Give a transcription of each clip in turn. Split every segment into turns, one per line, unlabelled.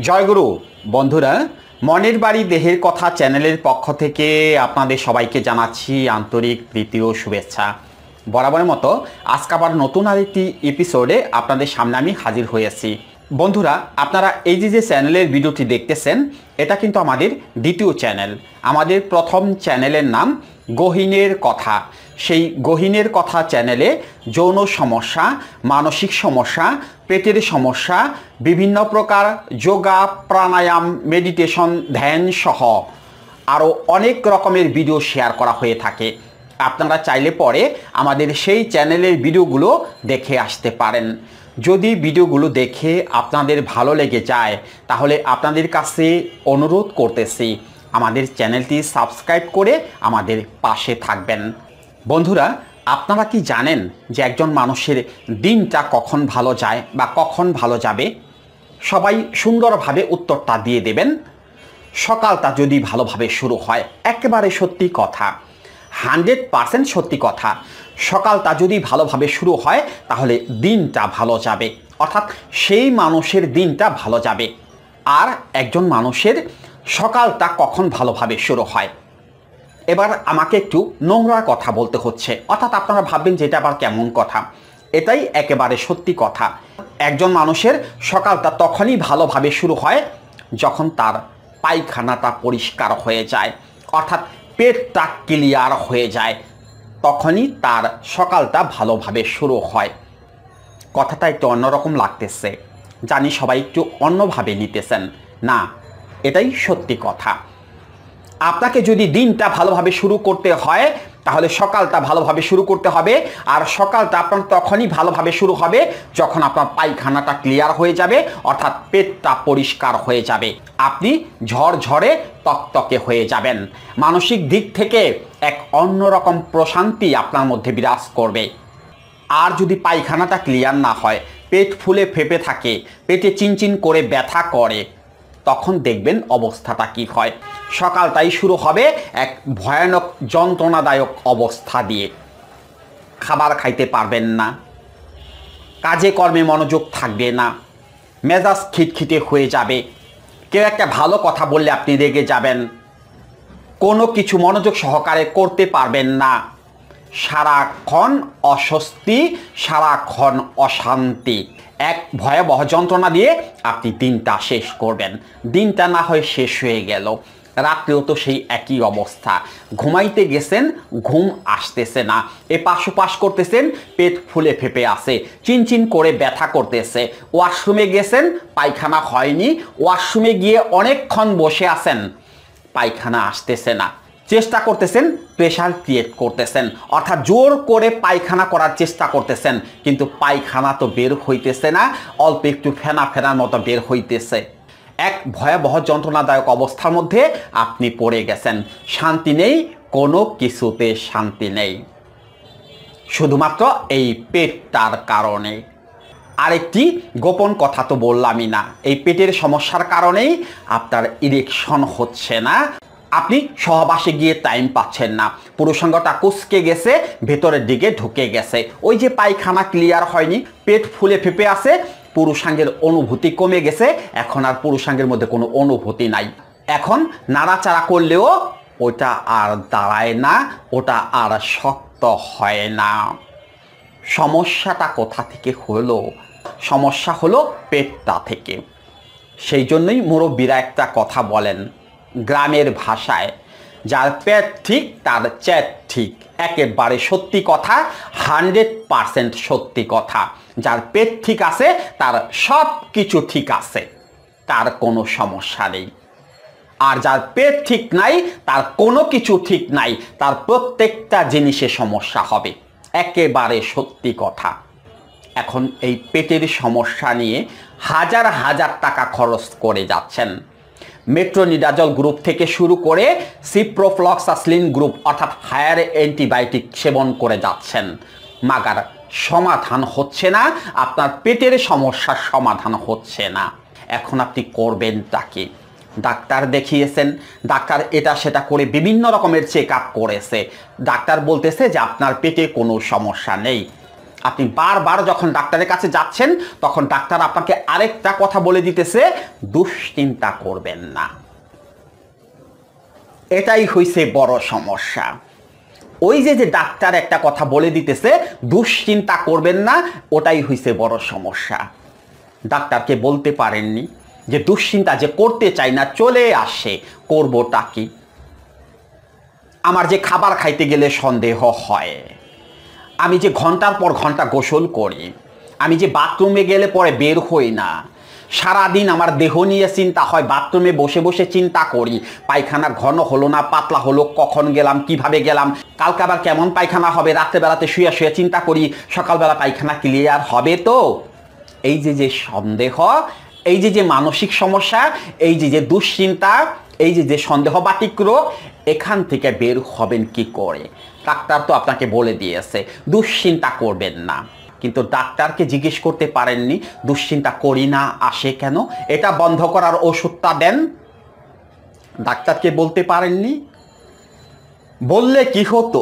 জয়গুরু বন্ধুরা, মনের বাড়ি দেহের কথা চ্যানেলের পক্ষ থেকে আপনাদের সবাইকে জানাচ্ছি আন্তরিক প্রীতি ও শুভেচ্ছা। বরাবরের মতো আজকে আবার নতুন আরেকটি এপিসোডে আপনাদের সামনে আমি হাজির হয়েছি। বন্ধুরা, আপনারা এই যে চ্যানেলের ভিডিওটি দেখতেছেন, এটা কিন্তু আমাদের দ্বিতীয় চ্যানেল। আমাদের প্রথম চ্যানেলের নাম গহীনের কথা। সেই গহীনের কথা চ্যানেলে যৌন সমস্যা, মানসিক সমস্যা, পেটের সমস্যা, বিভিন্ন প্রকার যোগা, প্রাণায়াম, মেডিটেশন, ধ্যান সহ আরও অনেক রকমের ভিডিও শেয়ার করা হয়ে থাকে। আপনারা চাইলে পরে আমাদের সেই চ্যানেলের ভিডিওগুলো দেখে আসতে পারেন। যদি ভিডিওগুলো দেখে আপনাদের ভালো লেগে যায়, তাহলে আপনাদের কাছে অনুরোধ করতেছি আমাদের চ্যানেলটি সাবস্ক্রাইব করে আমাদের পাশে থাকবেন। বন্ধুরা, আপনারা কি জানেন যে একজন মানুষের দিনটা কখন ভালো যায় বা কখন ভালো যাবে? সবাই সুন্দরভাবে উত্তরটা দিয়ে দেবেন। সকালটা যদি ভালোভাবে শুরু হয়, একেবারে সত্যি কথা, 100% সত্যি কথা। সকালটা যদি ভালোভাবে শুরু হয় তাহলে দিনটা ভালো যাবে, অর্থাৎ সেই মানুষের দিনটা ভালো যাবে। আর একজন মানুষের সকালটা কখন ভালোভাবে শুরু হয়? এবার আমাকে একটু নোংরা কথা বলতে হচ্ছে, অর্থাৎ আপনারা ভাববেন যে এটা আবার কেমন কথা। এটাই একেবারে সত্যি কথা। একজন মানুষের সকালটা তখনই ভালোভাবে শুরু হয় যখন তার পায়খানাটা পরিষ্কার হয়ে যায়, অর্থাৎ পেটটা ক্লিয়ার হয়ে যায়, তখনই তার সকালটা ভালোভাবে শুরু হয়। কথাটা একটু অন্যরকম লাগতেছে, জানি সবাই একটু অন্যভাবে নিতেছেন। না, এটাই সত্যি কথা। আপনাকে যদি দিনটা ভালোভাবে শুরু করতে হয়, তাহলে সকালটা ভালোভাবে শুরু করতে হবে। আর সকালটা আপনার তখনই ভালোভাবে শুরু হবে যখন আপনার পায়খানাটা ক্লিয়ার হয়ে যাবে, অর্থাৎ পেটটা পরিষ্কার হয়ে যাবে। আপনি ঝরঝরে তকতকে হয়ে যাবেন। মানসিক দিক থেকে এক অন্যরকম প্রশান্তি আপনার মধ্যে বিরাজ করবে। আর যদি পায়খানাটা ক্লিয়ার না হয়, পেট ফুলে ফেপে থাকে, পেটে চিনচিন করে ব্যথা করে, তখন দেখবেন অবস্থাটা কী হয়। সকালটাই শুরু হবে এক ভয়ানক যন্ত্রণাদায়ক অবস্থা দিয়ে। খাবার খাইতে পারবেন না, কাজে কর্মে মনোযোগ থাকবে না, মেজাজ খিটখিটে হয়ে যাবে, কেউ একটা ভালো কথা বললে আপনি রেগে যাবেন, কোনো কিছু মনোযোগ সহকারে করতে পারবেন না, সারাক্ষণ অস্বস্তি, সারাক্ষণ অশান্তি, এক ভয়াবহ যন্ত্রণা দিয়ে আপনি দিনটা শেষ করবেন। দিনটা না হয় শেষ হয়ে গেল, রাত্রেও তো সেই একই অবস্থা। ঘুমাইতে গেছেন, ঘুম আসতেছে না, এপাশ ওপাশ করতেছেন, পেট ফুলে ফেপে আসে, চিনচিন করে ব্যথা করতেছে। ওয়াশরুমে গেছেন, পায়খানা হয়নি, ওয়াশরুমে গিয়ে অনেকক্ষণ বসে আছেন, পায়খানা আসতেছে না, চেষ্টা করতেছেন, প্রেশার ক্রিয়েট করতেছেন, অর্থাৎ জোর করে পায়খানা করার চেষ্টা করতেছেন, কিন্তু পায়খানা তো বের হইতেছে না, অল্প একটু ফেনা ফেনার মতো বের হইতেছে। এক ভয়াবহ যন্ত্রণাদায়ক অবস্থার মধ্যে আপনি পড়ে গেছেন। শান্তি নেই, কোনো কিছুতে শান্তি নেই, শুধুমাত্র এই পেটটার কারণে। আরেকটি গোপন কথা তো বললামই না, এই পেটের সমস্যার কারণেই আপনার ইরেকশন হচ্ছে না, আপনি সহবাসে গিয়ে টাইম পাচ্ছেন না, পুরুষাঙ্গটা কুঁচকে গেছে, ভেতরের দিকে ঢুকে গেছে, ওই যে পায়খানা ক্লিয়ার হয়নি, পেট ফুলে ফেপে আছে, পুরুষাঙ্গের অনুভূতি কমে গেছে, এখন আর পুরুষাঙ্গের মধ্যে কোনো অনুভূতি নাই। এখন নাড়াচাড়া করলেও ওটা আর দাঁড়ায় না, ওটা আর শক্ত হয় না। সমস্যাটা কোথা থেকে হলো? সমস্যা হলো পেটটা থেকে। সেই জন্যই মুরব্বীরা একটা কথা বলেন গ্রামের ভাষায়, যার পেট ঠিক তার চেট ঠিক। একেবারে সত্যি কথা, 100% সত্যি কথা। যার পেট ঠিক আছে তার সব কিছু ঠিক আছে, তার কোনো সমস্যা নেই। আর যার পেট ঠিক নাই, তার কোনো কিছু ঠিক নাই, তার প্রত্যেকটা জিনিসে সমস্যা হবে। একেবারে সত্যি কথা। এখন এই পেটের সমস্যা নিয়ে হাজার হাজার টাকা খরচ করে যাচ্ছেন। মেট্রোনিডাজল গ্রুপ থেকে শুরু করে সিপ্রোফ্লক্সাসিলিন গ্রুপ, অর্থাৎ হায়ার অ্যান্টিবায়োটিক সেবন করে যাচ্ছেন, মাগার সমাধান হচ্ছে না, আপনার পেটের সমস্যার সমাধান হচ্ছে না। এখন আপনি করবেনটা কি? ডাক্তার দেখিয়েছেন, ডাক্তার এটা সেটা করে বিভিন্ন রকমের চেক আপ করেছে, ডাক্তার বলতেছে যে আপনার পেটে কোনো সমস্যা নেই, আপনি বারবার যখন ডাক্তারের কাছে যাচ্ছেন তখন ডাক্তার আপনাকে আরেকটা কথা বলে দিতেছে, দুশ্চিন্তা করবেন না। এটাই হইছে বড় সমস্যা। ওই যে ডাক্তার একটা কথা বলে দিতেছে দুশ্চিন্তা করবেন না, ওটাই হইছে বড় সমস্যা। ডাক্তারকে বলতে পারেননি যে দুশ্চিন্তা যে করতে চাই না চলে আসে, করবোটা কি? আমার যে খাবার খাইতে গেলে সন্দেহ হয়, আমি যে ঘন্টার পর ঘন্টা গোসল করি, আমি যে বাথরুমে গেলে পরে বের হই না, সারাদিন আমার দেহ নিয়ে চিন্তা হয়, বাথরুমে বসে বসে চিন্তা করি পায়খানা ঘন হলো না পাতলা হলো, কখন গেলাম, কিভাবে গেলাম, কালকে আবার কেমন পায়খানা হবে, রাত্রেবেলাতে শুয়ে শুয়ে চিন্তা করি সকালবেলা পায়খানা ক্লিয়ার হবে তো। এই যে সন্দেহ, এই যে মানসিক সমস্যা, এই যে দুশ্চিন্তা, এই যে সন্দেহ বাতিক রোগ, এখান থেকে বের হবেন কি করে? ডাক্তার তো আপনাকে বলে দিয়েছে দুশ্চিন্তা করবেন না, কিন্তু ডাক্তারকে জিজ্ঞেস করতে পারেননি দুশ্চিন্তা করি না আসে কেন, এটা বন্ধ করার ওষুধটা দেন। ডাক্তারকে বলতে পারেননি, বললে কি হতো?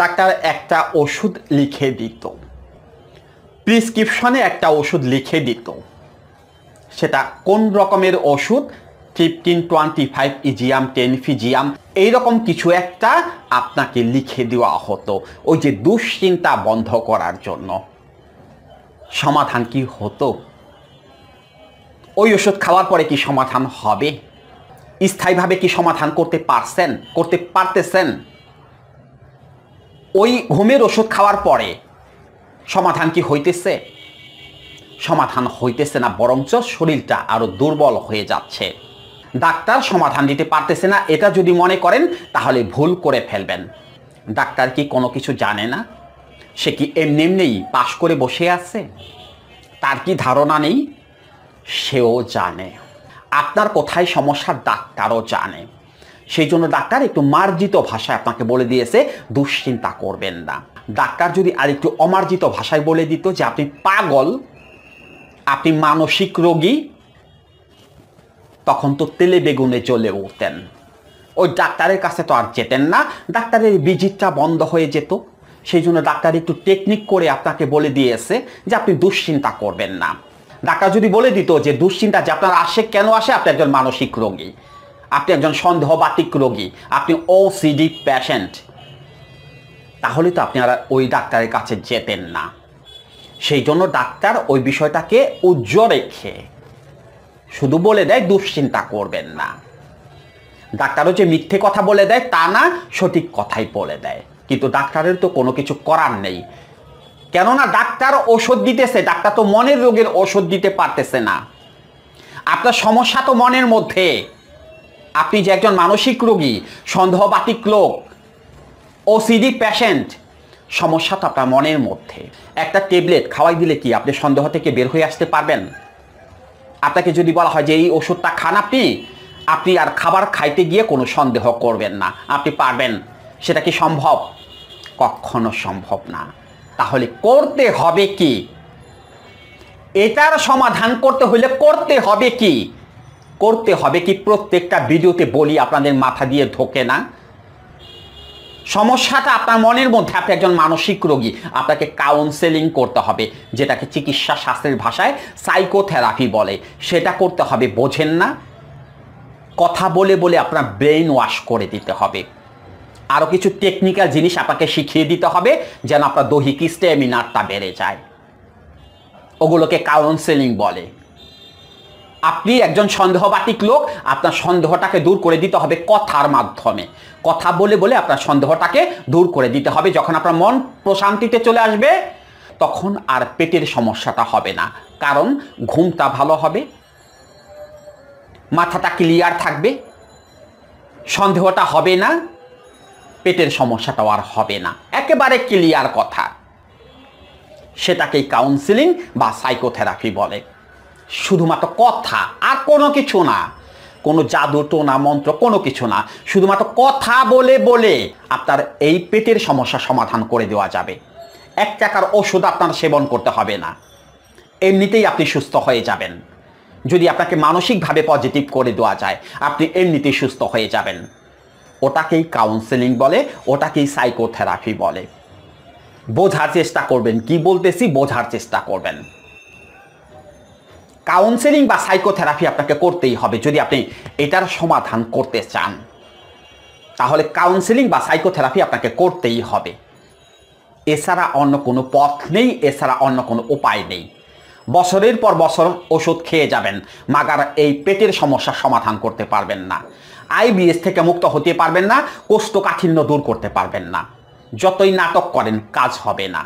ডাক্তার একটা ওষুধ লিখে দিত, প্রেসক্রিপশনে একটা ওষুধ লিখে দিত। সেটা কোন রকমের ওষুধ? 15-25 ইজিয়াম, 10 ফিজিয়াম, এইরকম কিছু একটা আপনাকে লিখে দেওয়া হতো ওই যে দুশ্চিন্তা বন্ধ করার জন্য। সমাধান কি হতো? ওই ওষুধ খাওয়ার পরে কি সমাধান হবে? স্থায়ীভাবে কি সমাধান করতে পারতেছেন? ওই ঘুমের ওষুধ খাওয়ার পরে সমাধান কি হইতেছে? সমাধান হইতেছে না, বরঞ্চ শরীরটা আরো দুর্বল হয়ে যাচ্ছে। ডাক্তার সমাধান দিতে পারতেছে না, এটা যদি মনে করেন তাহলে ভুল করে ফেলবেন। ডাক্তার কি কোনো কিছু জানে না? সে কি এমনিই পাশ করে বসে আছে? তার কি ধারণা নেই? সেও জানে। আপনার কোথায় সমস্যা ডাক্তারও জানে। সেই জন্য ডাক্তার একটু মার্জিত ভাষায় আপনাকে বলে দিয়েছে দুশ্চিন্তা করবেন না। ডাক্তার যদি আরেকটু অমার্জিত ভাষায় বলে দিত যে আপনি পাগল, আপনি মানসিক রোগী, তখন তো তেলে বেগুনে জ্বলে উঠতেন। ওই ডাক্তারের কাছে তো আর যেতেন না, ডাক্তারের ভিজিটটা বন্ধ হয়ে যেত। সেই জন্য ডাক্তার একটু টেকনিক করে আপনাকে বলে দিয়েছে যে আপনি দুশ্চিন্তা করবেন না। ডাক্তার যদি বলে দিত যে দুশ্চিন্তা যে আপনার আসে কেন আসে, আপনি একজন মানসিক রোগী, আপনি একজন সন্দেহবাতিক রোগী, আপনি ওসিডি পেশেন্ট, তাহলে তো আপনি আর ওই ডাক্তারের কাছে যেতেন না। সেই জন্য ডাক্তার ওই বিষয়টাকে উজ্জ্বল রেখে শুধু বলে দেয় দুশ্চিন্তা করবেন না। ডাক্তারও যে মিথ্যে কথা বলে দেয় তা না, সঠিক কথাই বলে দেয়, কিন্তু ডাক্তারের তো কোনো কিছু করার নেই। কেননা ডাক্তার ওষুধ দিতেছে, ডাক্তার তো মনের রোগের ওষুধ দিতে পারতেছে না। আপনার সমস্যা তো মনের মধ্যে। আপনি যে একজন মানসিক রোগী, সন্দেহবাতিক লোক, ওসিডি পেশেন্ট, সমস্যা তো আপনার মনের মধ্যে। একটা ট্যাবলেট খাওয়াই দিলে কি আপনি সন্দেহ থেকে বের হয়ে আসতে পারবেন? আপনাকে যদি বলা হয় যে এই ওষুধটা খান, আপনি আর খাবার খাইতে গিয়ে কোনো সন্দেহ করবেন না, আপনি পারবেন? সেটা কি সম্ভব? কখনো সম্ভব না। তাহলে করতে হবে কি? এটার সমাধান করতে হলে করতে হবে কি? প্রত্যেকটা ভিডিওতে বলি, আপনাদের মাথা দিয়ে ঢোকে না। সমস্যাটা আপনার মনের মধ্যে, আপনি একজন মানসিক রোগী, আপনাকে কাউন্সেলিং করতে হবে, যেটাকে চিকিৎসা শাস্ত্রের ভাষায় সাইকোথেরাপি বলে। সেটা করতে হবে, বোঝেন না? কথা বলে বলে আপনার ব্রেইন ওয়াশ করে দিতে হবে। আরও কিছু টেকনিক্যাল জিনিস আপনাকে শিখিয়ে দিতে হবে যেন আপনার দৈহিক স্ট্যামিনারটা বেড়ে যায়। ওগুলোকে কাউন্সেলিং বলে। আপনি একজন সন্দেহবাতিক লোক, আপনার সন্দেহটাকে দূর করে দিতে হবে কথার মাধ্যমে। কথা বলে বলে আপনার সন্দেহটাকে দূর করে দিতে হবে। যখন আপনার মন প্রশান্তিতে চলে আসবে, তখন আর পেটের সমস্যাটা হবে না, কারণ ঘুমটা ভালো হবে, মাথাটা ক্লিয়ার থাকবে, সন্দেহটা হবে না, পেটের সমস্যাটাও আর হবে না, একেবারে ক্লিয়ার কথা। সেটাকেই কাউন্সেলিং বা সাইকোথেরাপি বলে। শুধুমাত্র কথা, আর কোনো কিছু না, কোনো জাদু টোনা মন্ত্র কোনো কিছু না, শুধুমাত্র কথা বলে বলে আপনার এই পেটের সমস্যা সমাধান করে দেওয়া যাবে। 1 টাকার ওষুধ আপনার সেবন করতে হবে না, এমনিতেই আপনি সুস্থ হয়ে যাবেন। যদি আপনাকে মানসিকভাবে পজিটিভ করে দেওয়া যায়, আপনি এমনিতেই সুস্থ হয়ে যাবেন। ওটাকেই কাউন্সেলিং বলে, ওটাকেই সাইকোথেরাপি বলে। বোঝার চেষ্টা করবেন, কি বলতেছি বোঝার চেষ্টা করবেন। কাউন্সেলিং বা সাইকোথেরাপি আপনাকে করতেই হবে যদি আপনি এটার সমাধান করতে চান, তাহলে কাউন্সেলিং বা সাইকোথেরাপি আপনাকে করতেই হবে। এছাড়া অন্য কোনো পথ নেই, এছাড়া অন্য কোনো উপায় নেই। বছরের পর বছর ওষুধ খেয়ে যাবেন, মাগার এই পেটের সমস্যার সমাধান করতে পারবেন না, আইবিএস থেকে মুক্ত হতে পারবেন না, কোষ্ঠকাঠিন্য দূর করতে পারবেন না। যতই নাটক করেন কাজ হবে না।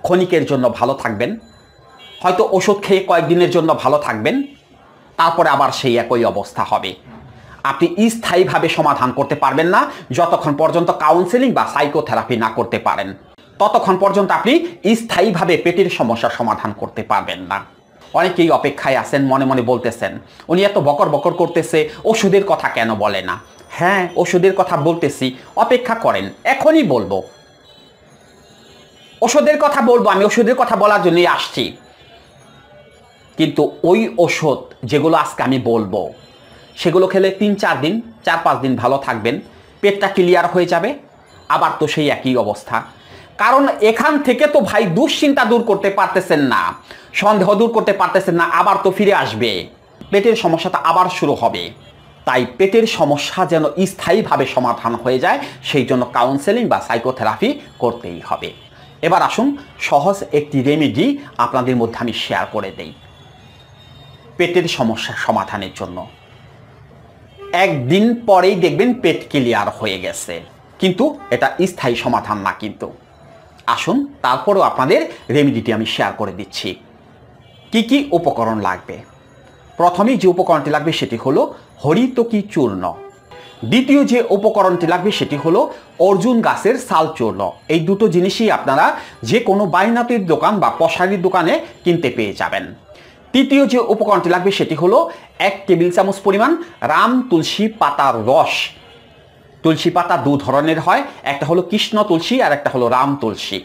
ক্ষণিকের জন্য ভালো থাকবেন, হয়তো ওষুধ খেয়ে কয়েকদিনের জন্য ভালো থাকবেন, তারপরে আবার সেই একই অবস্থা হবে। আপনি স্থায়ীভাবে সমাধান করতে পারবেন না যতক্ষণ পর্যন্ত কাউন্সেলিং বা সাইকোথেরাপি না করতে পারেন, ততক্ষণ পর্যন্ত আপনি স্থায়ীভাবে পেটের সমস্যার সমাধান করতে পারবেন না। অনেকেই অপেক্ষায় আছেন, মনে মনে বলতেছেন উনি এত বকর বকর করতেছে, ওষুধের কথা কেন বলে না? হ্যাঁ, ওষুধের কথা বলতেছি, অপেক্ষা করেন, এখনই বলবো। ওষুধের কথা বলবো, আমি ওষুধের কথা বলার জন্যই আসছি। কিন্তু ওই ওষুধ যেগুলো আজকে আমি বলবো সেগুলো খেলে 3-4 দিন 4-5 দিন ভালো থাকবেন, পেটটা ক্লিয়ার হয়ে যাবে, আবার তো সেই একই অবস্থা। কারণ এখান থেকে তো ভাই দুশ্চিন্তা দূর করতে পারতেছেন না, সন্দেহ দূর করতে পারতেছেন না, আবার তো ফিরে আসবে, পেটের সমস্যাটা আবার শুরু হবে। তাই পেটের সমস্যা যেন স্থায়ীভাবে সমাধান হয়ে যায়, সেই জন্য কাউন্সেলিং বা সাইকোথেরাপি করতেই হবে। এবার আসুন সহজ একটি রেমেডি আপনাদের মধ্যে আমি শেয়ার করে দেই পেটের সমস্যার সমাধানের জন্য। একদিন পরেই দেখবেন পেট ক্লিয়ার হয়ে গেছে, কিন্তু এটা স্থায়ী সমাধান না। কিন্তু আসুন তারপরও আপনাদের রেমেডিটি আমি শেয়ার করে দিচ্ছি। কি কি উপকরণ লাগবে? প্রথমেই যে উপকরণটি লাগবে সেটি হলো হরিতকি চূর্ণ। দ্বিতীয় যে উপকরণটি লাগবে সেটি হলো অর্জুন গাছের ছাল চূর্ণ। এই দুটো জিনিসই আপনারা যে কোনো বাইনাতির দোকান বা কসারির দোকানে কিনতে পেয়ে যাবেন। তৃতীয় যে উপকরণটি লাগবে সেটি হলো 1 টেবিল চামচ পরিমাণ রাম তুলসী পাতার রস। তুলসী পাতা 2 ধরনের হয়, একটা হলো কৃষ্ণ তুলসী আর একটা হলো রাম তুলসী।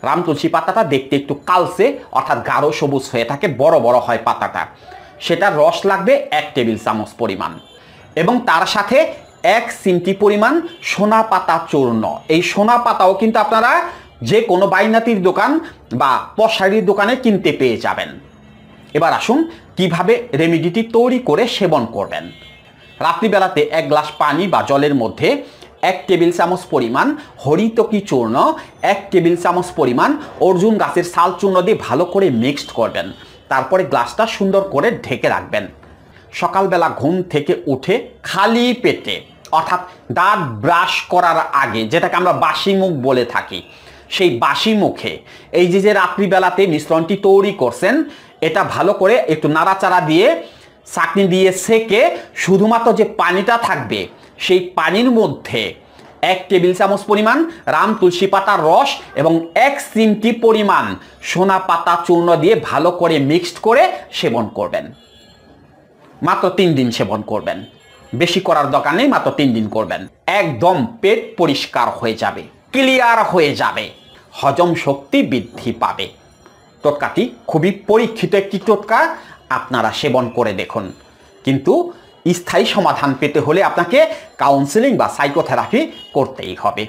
রাম তুলসী পাতাটা দেখতে একটু কালচে অর্থাৎ গাঢ় সবুজ হয়ে থাকে, বড় বড় হয় পাতাটা, সেটার রস লাগবে 1 টেবিল চামচ পরিমাণ। এবং তার সাথে 1 চিমটি পরিমাণ সোনা পাতা চূর্ণ। এই সোনা পাতাও কিন্তু আপনারা যে কোনো বাইনাতির দোকান বা পশারির দোকানে কিনতে পেয়ে যাবেন। এবার আসুন কিভাবে রেমেডিটি তৈরি করে সেবন করবেন। রাত্রিবেলাতে 1 গ্লাস পানি বা জলের মধ্যে 1 টেবিল চামচ পরিমাণ হরিতকি চূর্ণ, 1 টেবিল চামচ পরিমাণ অর্জুন গাছের ছাল চূর্ণ দিয়ে ভালো করে মিক্সড করবেন। তারপরে গ্লাসটা সুন্দর করে ঢেকে রাখবেন। সকালবেলা ঘুম থেকে উঠে খালি পেটে অর্থাৎ দাঁত ব্রাশ করার আগে, যেটাকে আমরা বাসি মুখ বলে থাকি, সেই বাসি মুখে এই যে রাত্রিবেলাতে মিশ্রণটি তৈরি করছেন, এটা ভালো করে একটু নাড়াচাড়া দিয়ে চাটনি দিয়ে সেকে শুধুমাত্র যে পানিটা থাকবে সেই পানির মধ্যে 1 টেবিল চামচ পরিমাণ রাম তুলসী পাতার রস এবং 1 চিমটি পরিমাণ সোনা পাতা চূর্ণ দিয়ে ভালো করে মিক্সড করে সেবন করবেন। মাত্র 3 দিন সেবন করবেন, বেশি করার দরকার নেই, মাত্র 3 দিন করবেন। একদম পেট পরিষ্কার হয়ে যাবে, ক্লিয়ার হয়ে যাবে, হজম শক্তি বৃদ্ধি পাবে। টোটকাটি খুবই পরীক্ষিত একটি টোটকা, আপনারা সেবন করে দেখুন। কিন্তু স্থায়ী সমাধান পেতে হলে আপনাকে কাউন্সেলিং বা সাইকোথেরাপি করতেই হবে।